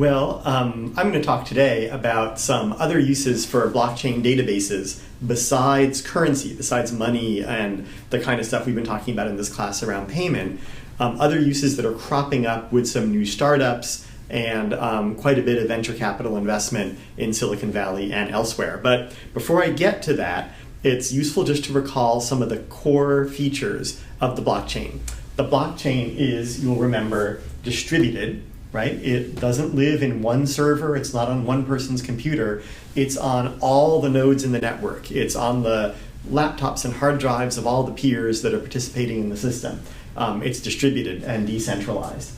Well, I'm going to talk today about some other uses for blockchain databases besides currency, besides money and the kind of stuff we've been talking about in this class around payment. Other uses that are cropping up with some new startups and quite a bit of venture capital investment in Silicon Valley and elsewhere. But before I get to that, it's useful just to recall some of the core features of the blockchain. The blockchain is, you'll remember, distributed, right? It doesn't live in one server. It's not on one person's computer. It's on all the nodes in the network. It's on the laptops and hard drives of all the peers that are participating in the system. It's distributed and decentralized.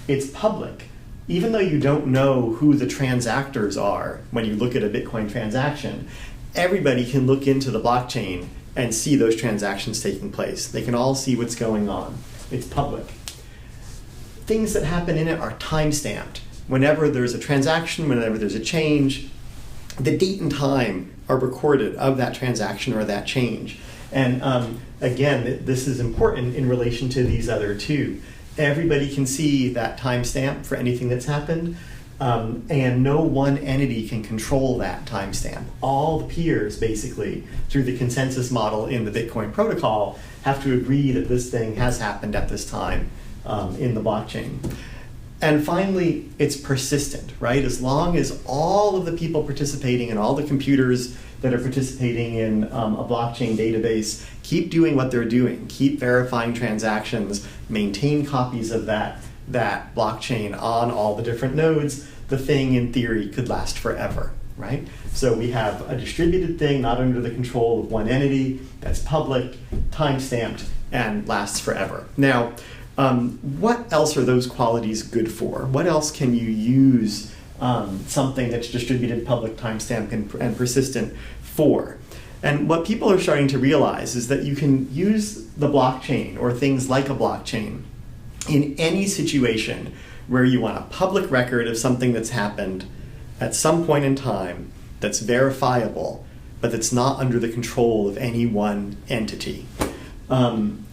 It's public. Even though you don't know who the transactors are when you look at a Bitcoin transaction, everybody can look into the blockchain and see those transactions taking place. They can all see what's going on. It's public. Things that happen in it are time-stamped. Whenever there's a transaction, whenever there's a change, the date and time are recorded of that transaction or that change. And again, this is important in relation to these other two. Everybody can see that timestamp for anything that's happened, and no one entity can control that timestamp. All the peers, basically, through the consensus model in the Bitcoin protocol, have to agree that this thing has happened at this time in the blockchain. And finally, it's persistent, right? As long as all of the people participating and all the computers that are participating in a blockchain database keep doing what they're doing, keep verifying transactions, maintain copies of that blockchain on all the different nodes, the thing in theory could last forever, right? So we have a distributed thing not under the control of one entity, that's public, time-stamped, and lasts forever. Now, what else are those qualities good for? What else can you use something that's distributed, public, timestamped, and persistent for? And what people are starting to realize is that you can use the blockchain or things like a blockchain in any situation where you want a public record of something that's happened at some point in time that's verifiable, but that's not under the control of any one entity.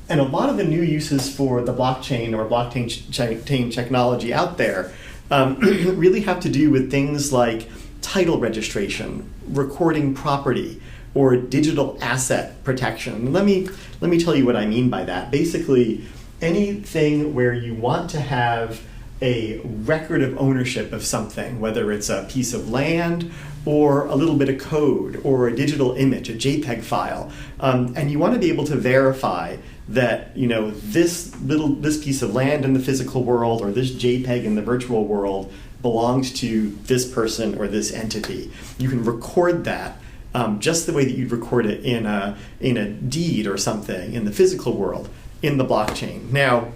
And a lot of the new uses for the blockchain or blockchain technology out there really have to do with things like title registration, recording property, or digital asset protection. Let me tell you what I mean by that. Basically, anything where you want to have a record of ownership of something, whether it's a piece of land or a little bit of code or a digital image, a JPEG file, and you want to be able to verify that this piece of land in the physical world or this JPEG in the virtual world belongs to this person or this entity. You can record that just the way that you'd record it in a deed or something in the physical world in the blockchain. Now,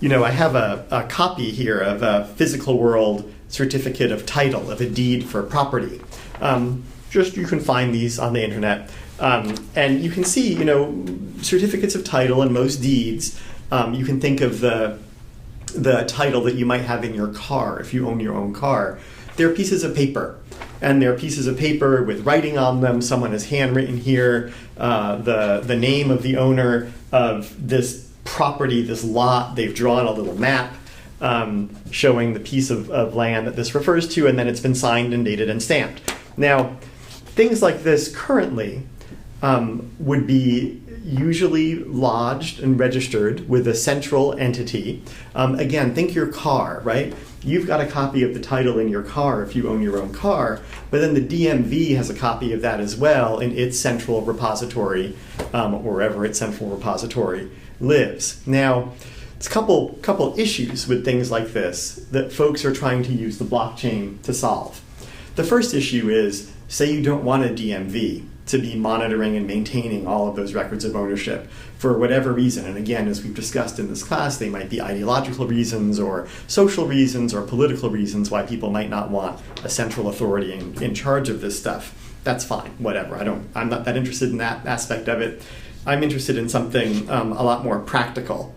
I have a copy here of a physical world certificate of title of a deed for property. You can find these on the internet. And you can see, certificates of title and most deeds. You can think of the title that you might have in your car if you own your own car. They're pieces of paper. And they're pieces of paper with writing on them. Someone has handwritten here the name of the owner of this property, this lot. They've drawn a little map showing the piece of land that this refers to, and then it's been signed and dated and stamped. Now, things like this currently would be usually lodged and registered with a central entity. Again, think your car, right? You've got a copy of the title in your car if you own your own car, but then the DMV has a copy of that as well in its central repository, wherever its central repository lives. Now, it's a couple issues with things like this that folks are trying to use the blockchain to solve. The first issue is, say you don't want a DMV to be monitoring and maintaining all of those records of ownership for whatever reason. And again, as we've discussed in this class, they might be ideological reasons or social reasons or political reasons why people might not want a central authority in charge of this stuff. That's fine, whatever. I'm not that interested in that aspect of it. I'm interested in something a lot more practical.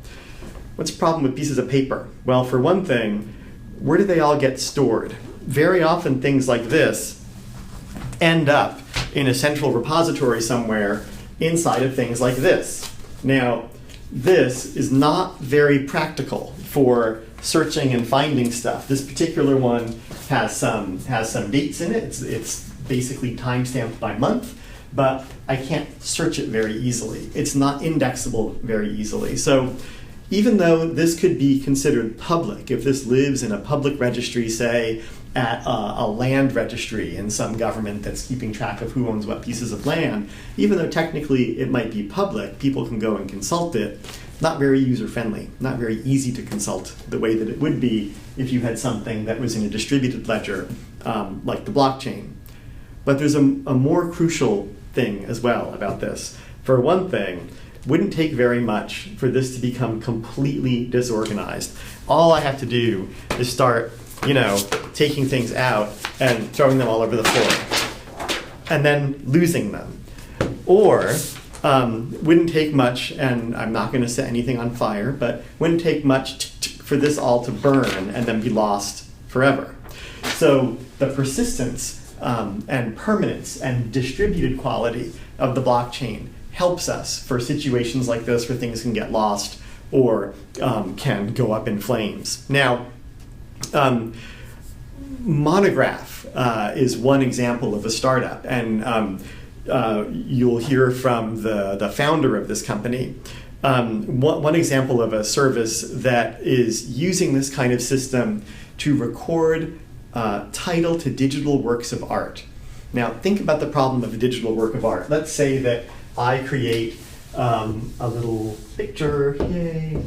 What's the problem with pieces of paper? Well, for one thing, where do they all get stored? Very often things like this end up in a central repository somewhere inside of things like this. Now, this is not very practical for searching and finding stuff. This particular one has some dates in it. It's basically time-stamped by month, but I can't search it very easily. It's not indexable very easily. So even though this could be considered public, if this lives in a public registry, say at a land registry in some government that's keeping track of who owns what pieces of land, even though technically it might be public, people can go and consult it, not very user-friendly, not very easy to consult the way that it would be if you had something that was in a distributed ledger like the blockchain. But there's a more crucial thing as well about this. For one thing, wouldn't take very much for this to become completely disorganized. All I have to do is start, taking things out and throwing them all over the floor, and then losing them. Or wouldn't take much, and I'm not going to set anything on fire, but wouldn't take much for this all to burn and then be lost forever. So the persistence and permanence and distributed quality of the blockchain helps us for situations like this where things can get lost or can go up in flames. Now, Monograph is one example of a startup, and you'll hear from the founder of this company. One example of a service that is using this kind of system to record title to digital works of art. Now, think about the problem of a digital work of art. Let's say that I create a little picture, yay,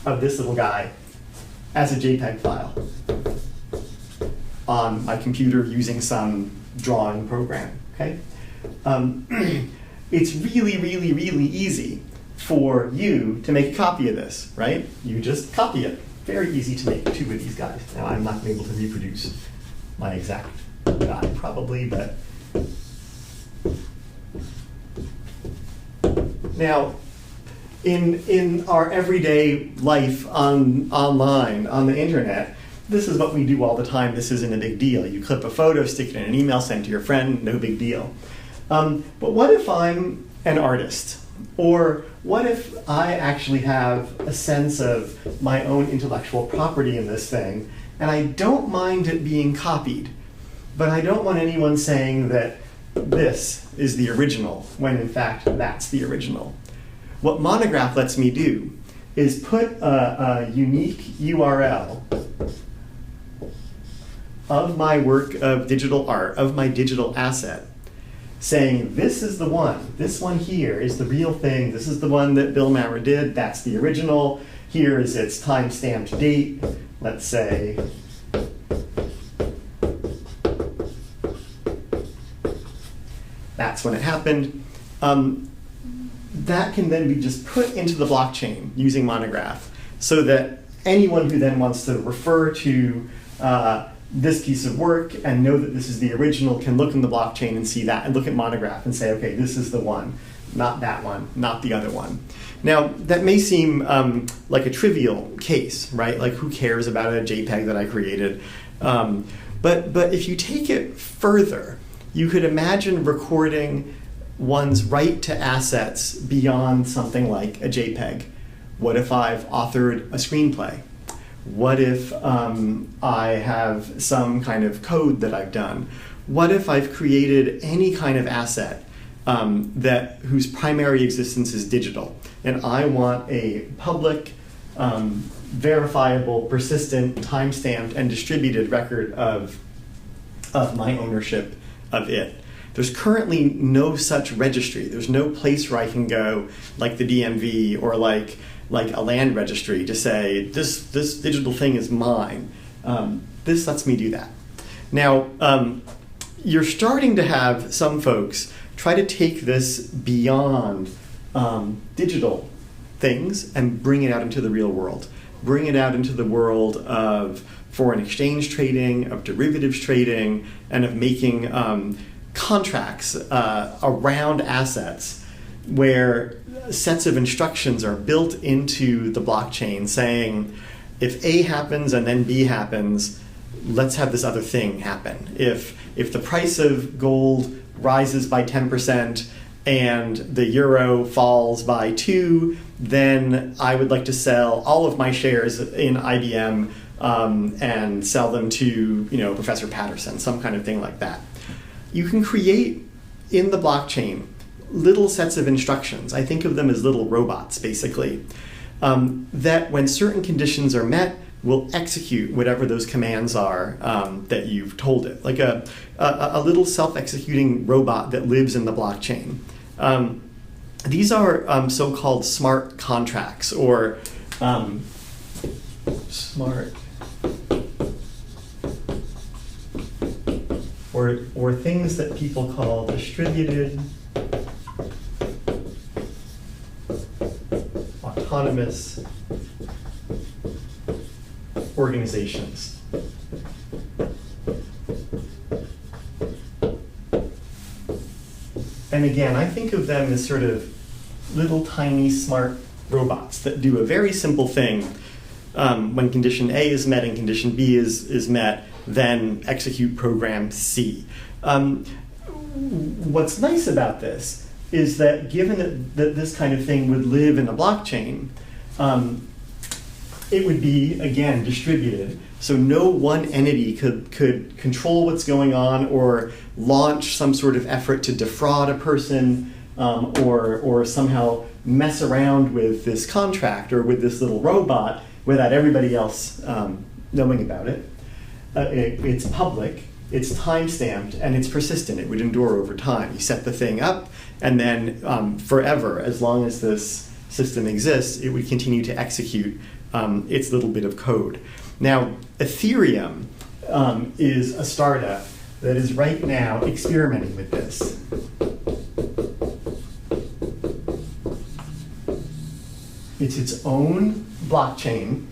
of this little guy as a JPEG file on my computer using some drawing program, okay? It's really, really, really easy for you to make a copy of this, right? You just copy it. Very easy to make 2 of these guys. Now, I'm not able to reproduce my exact guy, probably, but now, in our everyday life online, on the internet, this is what we do all the time. This isn't a big deal. You clip a photo, stick it in an email, send to your friend, no big deal. But what if I'm an artist? Or what if I actually have a sense of my own intellectual property in this thing, and I don't mind it being copied, but I don't want anyone saying that this is the original, when in fact that's the original. What Monograph lets me do is put a unique URL of my work of digital art, of my digital asset, saying this is the one, this one here is the real thing, this is the one that Bill Maurer did, that's the original, here is its time-stamped date, let's say that's when it happened. That can then be just put into the blockchain using Monograph, so that anyone who then wants to refer to this piece of work and know that this is the original can look in the blockchain and see that, and look at Monograph and say, okay, this is the one, not that one, not the other one. Now, that may seem like a trivial case, right? Like, who cares about a JPEG that I created? But if you take it further, you could imagine recording one's right to assets beyond something like a JPEG. What if I've authored a screenplay? What if I have some kind of code that I've done? What if I've created any kind of asset whose primary existence is digital, and I want a public, verifiable, persistent, time-stamped, and distributed record of my ownership of it? There's currently no such registry. There's no place where I can go, like the DMV or like a land registry, to say this digital thing is mine. This lets me do that. Now, you're starting to have some folks try to take this beyond digital things and bring it out into the real world. Bring it out into the world of foreign exchange trading, of derivatives trading, and of making contracts around assets where sets of instructions are built into the blockchain saying, if A happens and then B happens, let's have this other thing happen. If the price of gold rises by 10% and the euro falls by 2, then I would like to sell all of my shares in IBM and sell them to Professor Patterson, some kind of thing like that. You can create in the blockchain little sets of instructions. I think of them as little robots, basically, that when certain conditions are met, will execute whatever those commands are that you've told it, like a little self-executing robot that lives in the blockchain. These are so-called smart contracts, or smart, or things that people call distributed autonomous organizations. And again, I think of them as sort of little tiny smart robots that do a very simple thing. When condition A is met and condition B is met, then execute program C. What's nice about this is that given that this kind of thing would live in a blockchain, it would be, again, distributed. So no one entity could control what's going on or launch some sort of effort to defraud a person or somehow mess around with this contract or with this little robot without everybody else knowing about it. It's public, it's time-stamped, and it's persistent. It would endure over time. You set the thing up, and then forever, as long as this system exists, it would continue to execute its little bit of code. Now, Ethereum is a startup that is right now experimenting with this. It's its own blockchain.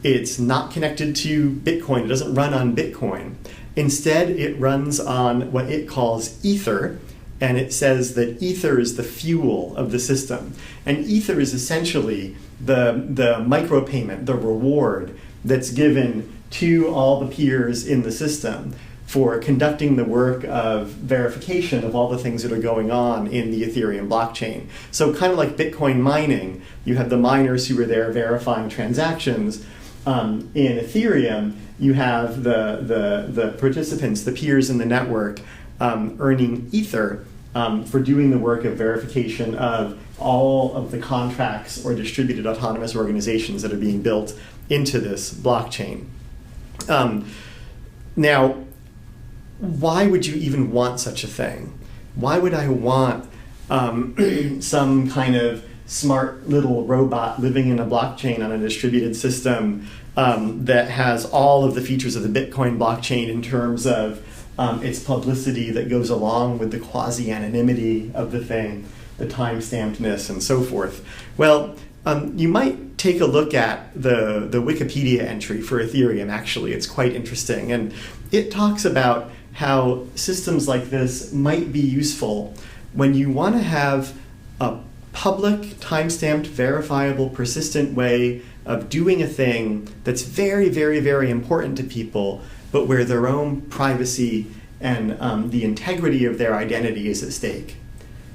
It's not connected to Bitcoin. It doesn't run on Bitcoin. Instead, it runs on what it calls Ether, and it says that Ether is the fuel of the system. And Ether is essentially the micropayment, the reward that's given to all the peers in the system for conducting the work of verification of all the things that are going on in the Ethereum blockchain. So kind of like Bitcoin mining, you have the miners who are there verifying transactions. In Ethereum, you have the participants, the peers in the network, earning Ether for doing the work of verification of all of the contracts or distributed autonomous organizations that are being built into this blockchain. Now, why would you even want such a thing? Why would I want some kind of smart little robot living in a blockchain on a distributed system that has all of the features of the Bitcoin blockchain in terms of its publicity that goes along with the quasi-anonymity of the thing, the time-stampedness, and so forth? Well, you might take a look at the Wikipedia entry for Ethereum, actually. It's quite interesting. And it talks about how systems like this might be useful when you want to have a public, time-stamped, verifiable, persistent way of doing a thing that's very, very, very important to people, but where their own privacy and the integrity of their identity is at stake.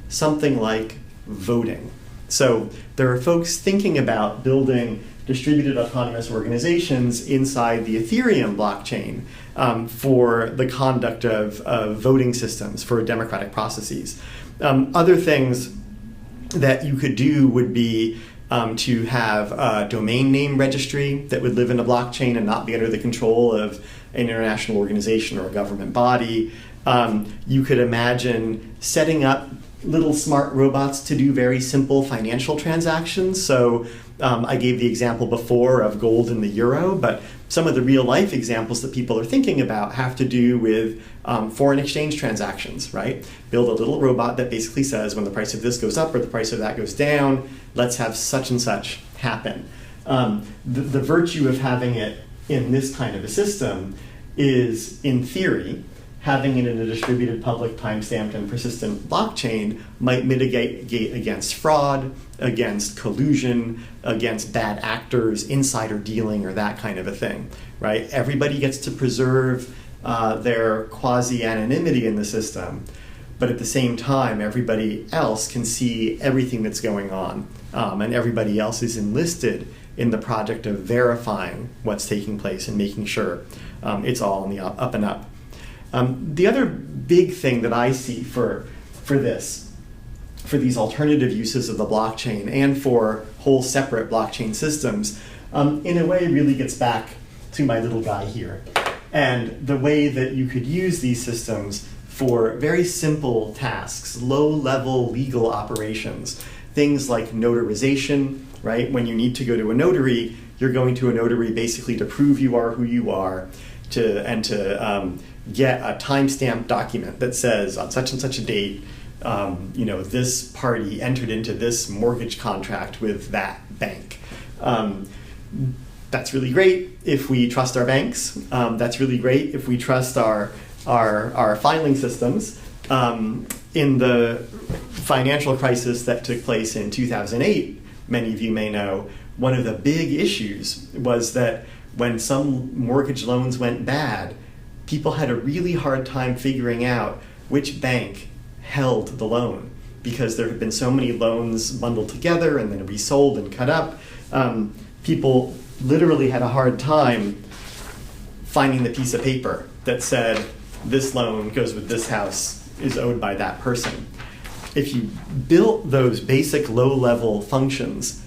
Something like voting. So there are folks thinking about building distributed autonomous organizations inside the Ethereum blockchain for the conduct of voting systems, for democratic processes. Other things that you could do would be to have a domain name registry that would live in a blockchain and not be under the control of an international organization or a government body. You could imagine setting up little smart robots to do very simple financial transactions. So I gave the example before of gold and the euro, but some of the real life examples that people are thinking about have to do with foreign exchange transactions, right? Build a little robot that basically says when the price of this goes up or the price of that goes down, let's have such and such happen. The virtue of having it in this kind of a system is, in theory, having it in a distributed, public, time-stamped, and persistent blockchain might mitigate against fraud, against collusion, against bad actors, insider dealing, or that kind of a thing, right? Everybody gets to preserve their quasi-anonymity in the system, but at the same time, everybody else can see everything that's going on, and everybody else is enlisted in the project of verifying what's taking place and making sure it's all on the up and up. The other big thing that I see for these alternative uses of the blockchain and for whole separate blockchain systems, in a way really gets back to my little guy here, and the way that you could use these systems for very simple tasks, low-level legal operations, things like notarization, right? When you need to go to a notary, you're going to a notary basically to prove you are who you are, and to get a timestamped document that says on such and such a date, this party entered into this mortgage contract with that bank. That's really great if we trust our banks. That's really great if we trust our filing systems. In the financial crisis that took place in 2008, many of you may know, one of the big issues was that when some mortgage loans went bad, people had a really hard time figuring out which bank held the loan, because there had been so many loans bundled together and then resold and cut up. People literally had a hard time finding the piece of paper that said, this loan goes with this house, is owed by that person. If you built those basic low-level functions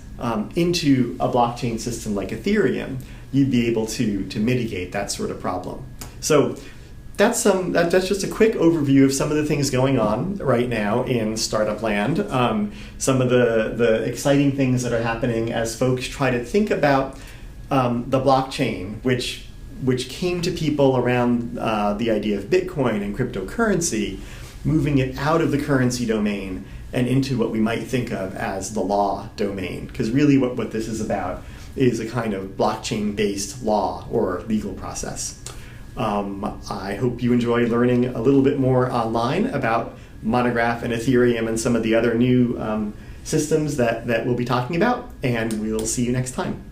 into a blockchain system like Ethereum, you'd be able to mitigate that sort of problem. So that's just a quick overview of some of the things going on right now in startup land. Some of the exciting things that are happening as folks try to think about the blockchain, which came to people around the idea of Bitcoin and cryptocurrency, moving it out of the currency domain and into what we might think of as the law domain. Because really what this is about is a kind of blockchain-based law or legal process. I hope you enjoy learning a little bit more online about Monograph and Ethereum and some of the other new systems that we'll be talking about, and we'll see you next time.